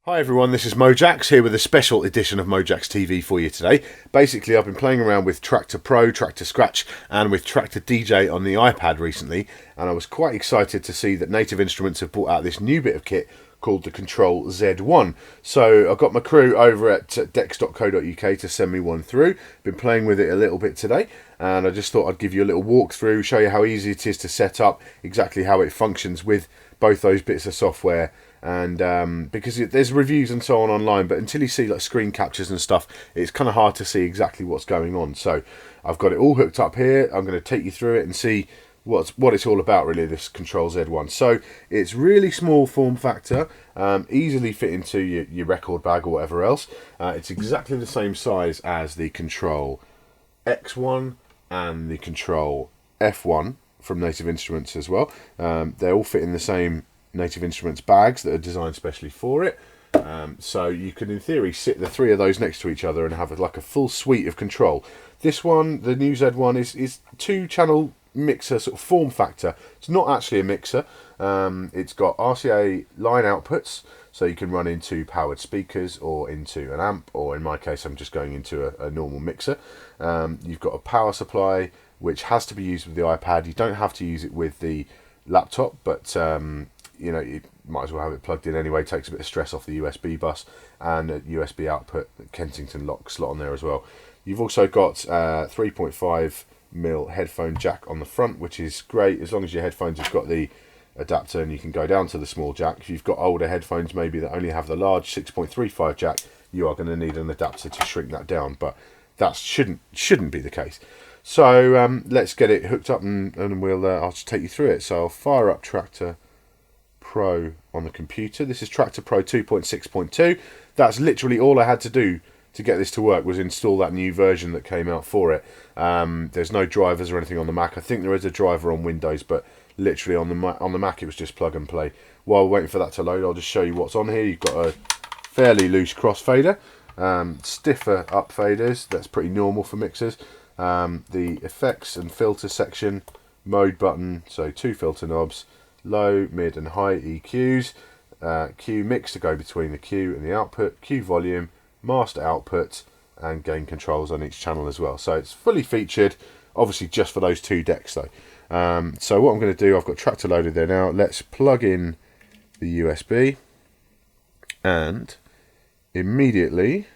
Hi everyone, this is Mojax here with a special edition of Mojax TV for you today. Basically, I've been playing around with Traktor Pro, Traktor Scratch and with Traktor DJ on the iPad recently, and I was quite excited to see that Native Instruments have brought out this new bit of kit called the Kontrol Z1. So I've got my crew over at dex.co.uk to send me one through. Been playing with it a little bit today, and I just thought I'd give you a little walkthrough, show you how easy it is to set up, exactly how it functions with both those bits of software. And because there's reviews and so on online, but until you see like screen captures and stuff, it's kind of hard to see exactly what's going on. So I've got it all hooked up here. I'm going to take you through it and see what it's all about, really, this Kontrol Z1. So it's really small form factor, easily fit into your record bag or whatever else. It's exactly the same size as the Kontrol X1 and the Kontrol F1 from Native Instruments as well. They all fit in the same Native Instruments bags that are designed specially for it. So you can, in theory, sit the three of those next to each other and have like a full suite of control. This one, the new Z1, is 2-channel mixer sort of form factor. It's not actually a mixer. It's got RCA line outputs, so you can run into powered speakers or into an amp, or in my case I'm just going into a normal mixer. You've got a power supply which has to be used with the iPad. You don't have to use it with the laptop, but you know, you might as well have it plugged in anyway. It takes a bit of stress off the USB bus, and a USB output, Kensington lock slot on there as well. You've also got 3.5mm headphone jack on the front, which is great as long as your headphones have got the adapter and you can go down to the small jack. If you've got older headphones maybe that only have the large 6.35 jack, you are going to need an adapter to shrink that down, but that shouldn't be the case. So let's get it hooked up and I'll just take you through it. So I'll fire up Traktor Pro on the computer. This is Traktor Pro 2.6.2. That's literally all I had to do to get this to work, was install that new version that came out for it. There's no drivers or anything on the Mac. I think there is a driver on Windows, but literally on the Mac it was just plug and play. While we're waiting for that to load, I'll just show you what's on here. You've got a fairly loose crossfader, stiffer up faders. That's pretty normal for mixers. The effects and filter section, mode button, so 2 filter knobs, low, mid and high EQs, Q mix to go between the Q and the output, Q volume, master output, and gain controls on each channel as well. So it's fully featured, obviously just for those 2 decks though. So what I'm going to do, I've got Traktor loaded there now. Let's plug in the USB, and immediately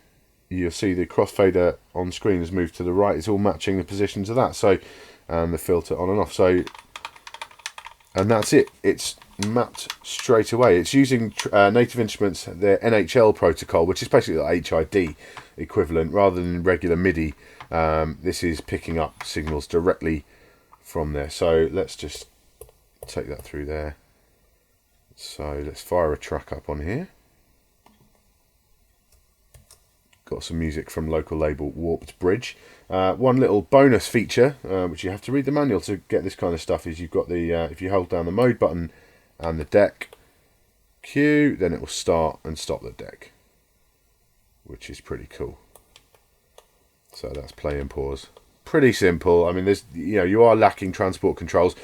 you'll see the crossfader on screen has moved to the right. It's all matching the positions of that. So the filter on and off. So, and that's it. It's mapped straight away. It's using Native Instruments, their NHL protocol, which is basically the HID equivalent, rather than regular MIDI. This is picking up signals directly from there. So let's just take that through there. So let's fire a track up on here. Got some music from local label Warped Bridge. One little bonus feature, which you have to read the manual to get this kind of stuff, is you've got the if you hold down the mode button and the deck Q, then it will start and stop the deck, which is pretty cool. So that's play and pause. Pretty simple. I mean, there's, you know, you are lacking transport controls.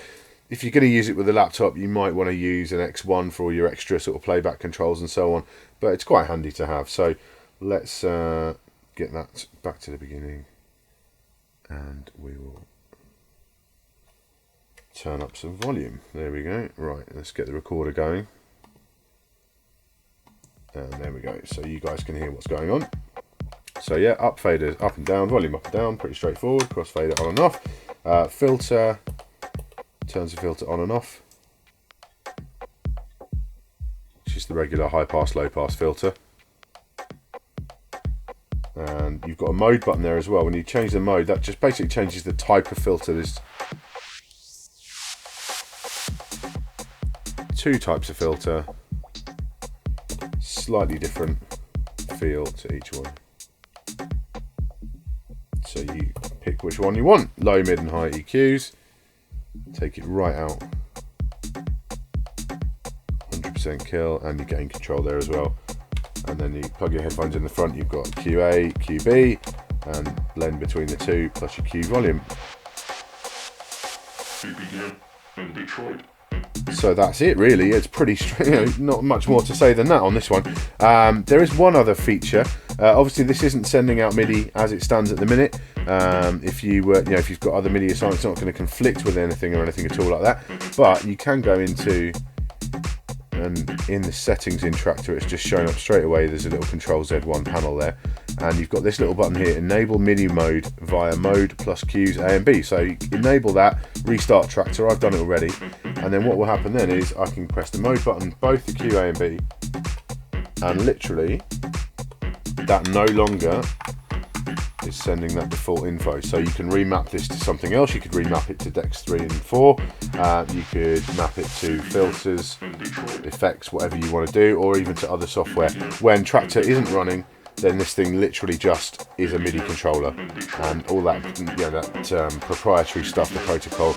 If you're going to use it with a laptop, you might want to use an X1 for all your extra sort of playback controls and so on, but it's quite handy to have. So let's get that back to the beginning, and we will turn up some volume. There we go. Right, let's get the recorder going. And there we go. So you guys can hear what's going on. So yeah, up faders, up and down, volume up and down, pretty straightforward. Crossfader on and off. Filter, turns the filter on and off. It's just the regular high pass, low pass filter. And you've got a mode button there as well. When you change the mode, that just basically changes the type of filter. There's 2 types of filter, slightly different feel to each one. So you pick which one you want. Low, mid and high EQs. Take it right out. 100% kill, and you gain control there as well. And then you plug your headphones in the front, you've got QA, QB, and blend between the 2, plus your Q volume. We begin in Detroit, So that's it really. It's pretty not much more to say than that on this one. There is one other feature. Obviously this isn't sending out MIDI as it stands at the minute. If you've got other MIDI assigned, it's not going to conflict with anything or anything at all like that. But you can go into, and in the settings in Traktor, it's just showing up straight away. There's a little Control Z1 panel there, and you've got this little button here, enable MIDI mode via mode plus cues A and B. So you enable that, restart Traktor. I've done it already, and then what will happen then is I can press the mode button, both the cue A and B, and literally that no longer is sending that default info. So you can remap this to something else. You could remap it to decks 3 and 4. You could map it to filters, effects, whatever you want to do, or even to other software. When Traktor isn't running, then this thing literally just is a MIDI controller, and all that, proprietary stuff, the protocol,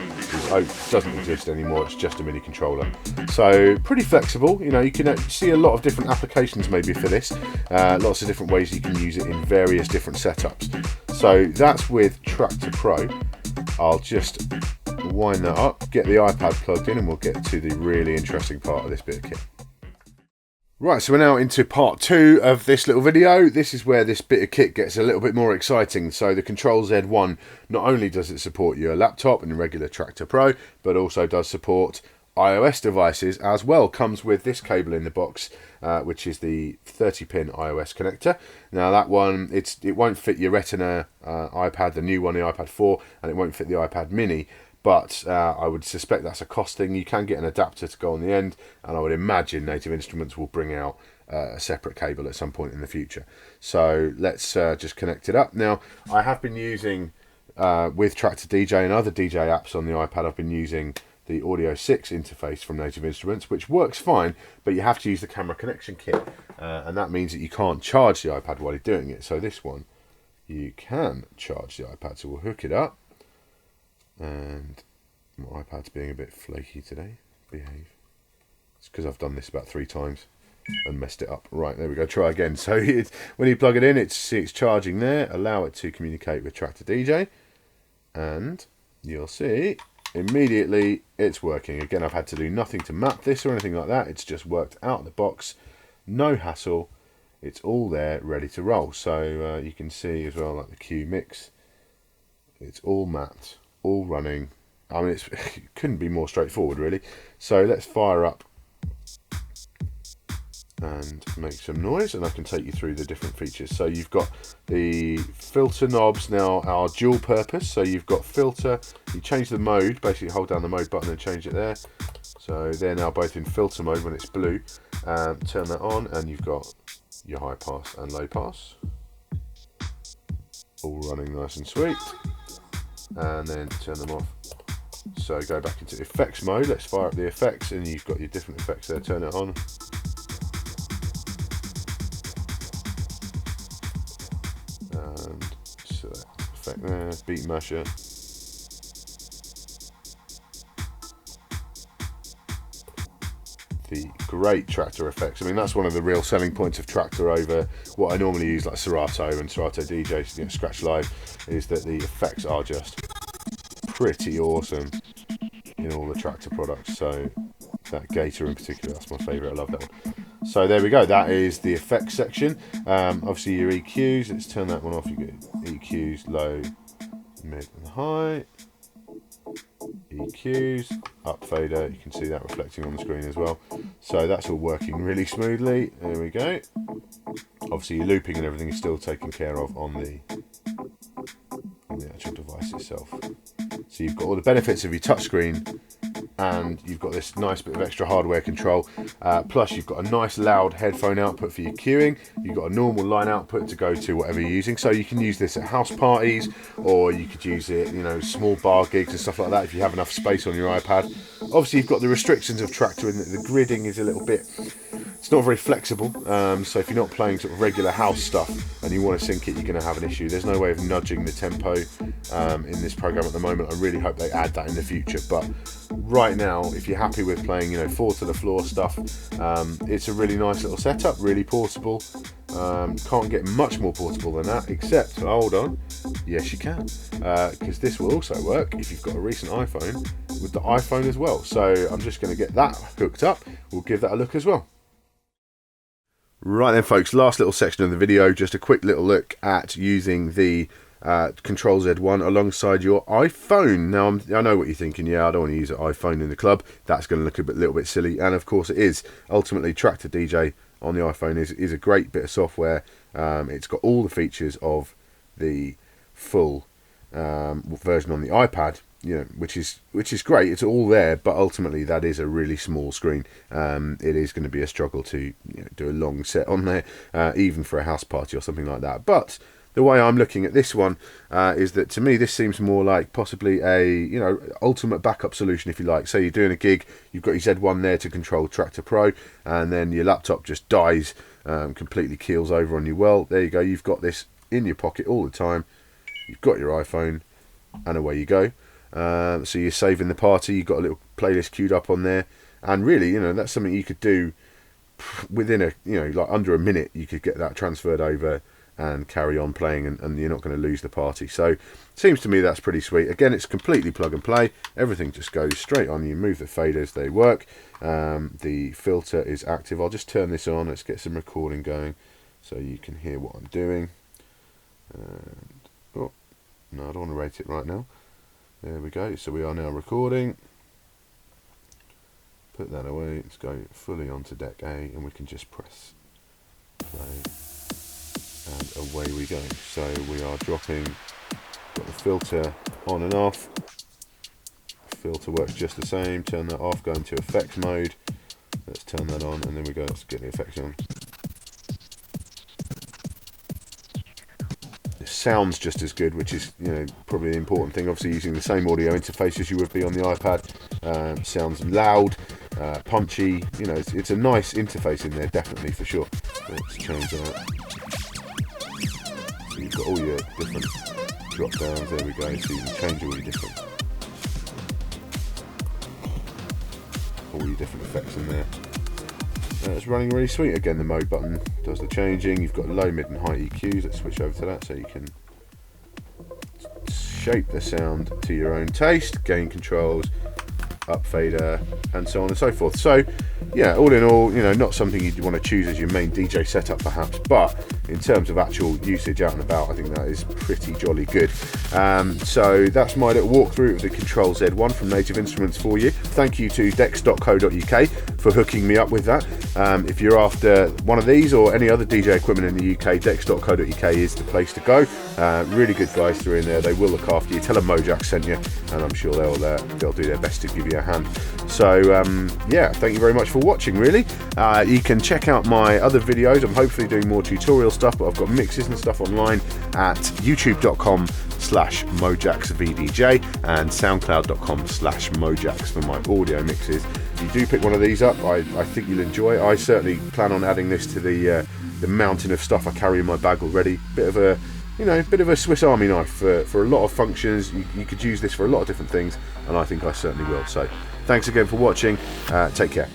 doesn't exist anymore. It's just a MIDI controller. So pretty flexible. You can see a lot of different applications maybe for this. Lots of different ways you can use it in various different setups. So that's with Traktor Pro. I'll just wind that up, get the iPad plugged in, and we'll get to the really interesting part of this bit of kit. Right, so we're now into part 2 of this little video. This is where this bit of kit gets a little bit more exciting. So the Control Z1, not only does it support your laptop and a regular Traktor Pro, but also does support iOS devices as well. Comes with this cable in the box, which is the 30-pin iOS connector. Now that one, it won't fit your Retina iPad, the new one, the iPad 4, and it won't fit the iPad mini. But I would suspect that's a cost thing. You can get an adapter to go on the end, and I would imagine Native Instruments will bring out a separate cable at some point in the future. So let's just connect it up. Now, I have been using, with Traktor DJ and other DJ apps on the iPad, I've been using the Audio 6 interface from Native Instruments, which works fine, but you have to use the camera connection kit, and that means that you can't charge the iPad while you're doing it. So this one, you can charge the iPad, so we'll hook it up. And my iPad's being a bit flaky today. Behave. It's because I've done this about 3 times and messed it up. Right, there we go. Try again. So when you plug it in, it's charging there. Allow it to communicate with Traktor DJ, and you'll see immediately it's working. Again, I've had to do nothing to map this or anything like that. It's just worked out of the box. No hassle. It's all there, ready to roll. So you can see as well, like the cue mix. It's all mapped. All running. I mean, it couldn't be more straightforward really. So let's fire up and make some noise, and I can take you through the different features. So you've got the filter knobs now are dual purpose. So you've got filter, you change the mode, basically hold down the mode button and change it there. So they're now both in filter mode when it's blue. Turn that on and you've got your high pass and low pass. All running nice and sweet. And then turn them off. So go back into effects mode. Let's fire up the effects, and you've got your different effects there. Turn it on. And select effect there, beat masher. The great Traktor effects. I mean, that's one of the real selling points of Traktor over what I normally use, like Serato and Serato DJ, Scratch Live, is that the effects are just pretty awesome in all the Traktor products. So that Gator in particular, that's my favourite. I love that one. So there we go. That is the effects section. Obviously your EQs. Let's turn that one off. You get EQs, low, mid, and high. EQs, up fader, you can see that reflecting on the screen as well. So that's all working really smoothly. There we go. Obviously your looping and everything is still taken care of on the actual device itself. So you've got all the benefits of your touchscreen, and you've got this nice bit of extra hardware control, plus you've got a nice loud headphone output for your queuing. You've got a normal line output to go to whatever you're using, so you can use this at house parties, or you could use it, small bar gigs and stuff like that if you have enough space on your iPad. Obviously you've got the restrictions of Traktor in that the gridding is a little bit, it's not very flexible, so if you're not playing sort of regular house stuff and you want to sync it, you're going to have an issue. There's no way of nudging the tempo in this program at the moment. I really hope they add that in the future, but right now, if you're happy with playing, 4 to the floor stuff, it's a really nice little setup, really portable. Can't get much more portable than that, except, hold on, yes you can, because this will also work if you've got a recent iPhone with the iPhone as well. So I'm just going to get that hooked up. We'll give that a look as well. Right then folks, last little section of the video, just a quick little look at using the Kontrol Z1 alongside your iPhone. Now I know what you're thinking, yeah, I don't want to use an iPhone in the club, that's going to look a little bit silly, and of course it is. Ultimately, Traktor DJ on the iPhone is a great bit of software. It's got all the features of the full version on the iPad, you know, which is great. It's all there, but ultimately that is a really small screen. It is going to be a struggle to, you know, do a long set on there, even for a house party or something like that. But the way I'm looking at this one is that, to me, this seems more like possibly a, you know, ultimate backup solution, if you like. Say you're doing a gig, you've got your Z1 there to control Traktor Pro, and then your laptop just dies, completely keels over on you. Well, there you go. You've got this in your pocket all the time. You've got your iPhone, and away you go. So you're saving the party. You've got a little playlist queued up on there, and really, you know, that's something you could do within a, you know, like under a minute. You could get that transferred over and carry on playing, and you're not going to lose the party. So seems to me that's pretty sweet. Again, it's completely plug and play. Everything just goes straight on. You move the faders, they work. The filter is active. I'll just turn this on. Let's get some recording going so you can hear what I'm doing. And, oh no, I don't want to rate it right now. There we go. So we are now recording. Put that away. Let's go fully onto deck A, and we can just press play. And away we go. So we are dropping, got the filter on and off. Filter works just the same. Turn that off, go into effects mode. Let's turn that on, and then we go, let's get the effects on. It sounds just as good, which is, you know, probably the important thing. Obviously using the same audio interface as you would be on the iPad. Sounds loud, punchy, you know, it's a nice interface in there, definitely, for sure. Let's change that. So you've got all your different drop downs, there we go, so you can change all your different effects in there. It's running really sweet. Again, the mode button does the changing. You've got low, mid and high EQs. Let's switch over to that so you can shape the sound to your own taste. Gain controls, up fader, and so on and so forth. So yeah, all in all, you know, not something you'd want to choose as your main DJ setup perhaps, but in terms of actual usage out and about, I think that is pretty jolly good. So that's my little walkthrough of the Kontrol Z1 from Native Instruments for you. Thank you to dex.co.uk for hooking me up with that. If you're after one of these or any other DJ equipment in the UK, dex.co.uk is the place to go. Really good guys through in there. They will look after you. Tell them Mojax sent you, and I'm sure they'll do their best to give you a hand. So yeah, thank you very much for watching, really. You can check out my other videos. I'm hopefully doing more tutorial stuff, but I've got mixes and stuff online at youtube.com/mojaxvdj and soundcloud.com/mojax for my audio mixes. If you do pick one of these up, I think you'll enjoy it. I certainly plan on adding this to the mountain of stuff I carry in my bag already. Bit of a, you know, bit of a Swiss Army knife for a lot of functions. You could use this for a lot of different things, and I think I certainly will. So thanks again for watching. Take care.